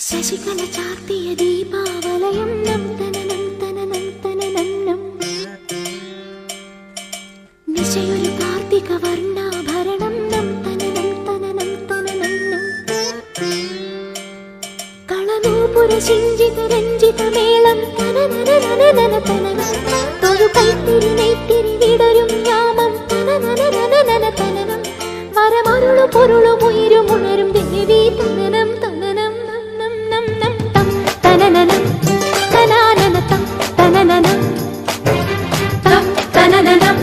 ശശികല ചാർത്തിയ ദീപാവലയം നം തനനം തനനം തനനം നിശയൊരു കാർത്തിക വർണ്ണാഭരണം നം തനനം തനനം തനനം കളനൂപുര ശിഞ്ചിത രഞ്ജിത മേളം തനനനനനന തനനം തൊഴു കൈത്തിരി നെയ്ത്തിരി വിടരും യാമം തനനനനനന തനനം വരമരുളു പൊരുളും ഉയരും ഉണരും ദേവി തനനം തനനം തനനനം തനാനനതം തനനനം തം തനനനം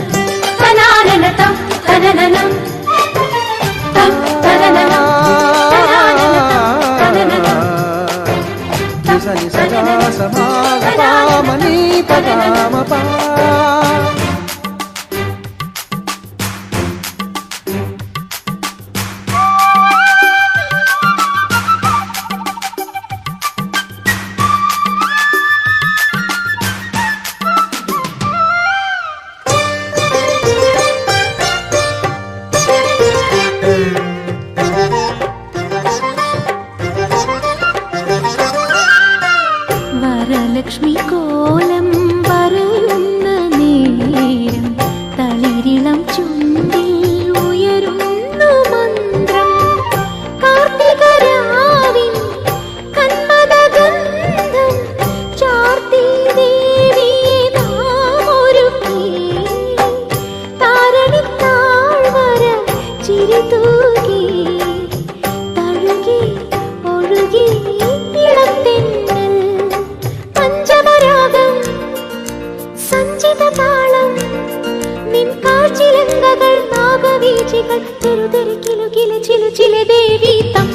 തനാനനതം തനനനം തം തനനനം തനാനനതം സനി സദാ സമാഗമനി പദമപ വരലക്ഷ്മി കോലം വരുന്ന നേരം തളിരിളം ചുണ്ടിൽ ഉയരുന്നു മന്ത്രം കാർത്തികരാവിൻ കന്മദഗന്ധം ചാർത്തി ദേവിയെ നാം ഒരുക്കി താരണിത്താഴ്വര ചിരിതൂകി തഴുകി ഒഴുകി ഇടത്തെന്നൽ പഞ്ചമരാഗം സഞ്ചിതതാളം നിൻ കാഴ്ചിലങ്കകൾ നാഗവീചികൾ തെരുതെരു കിലു കില ചിലു ചില ദേവി തം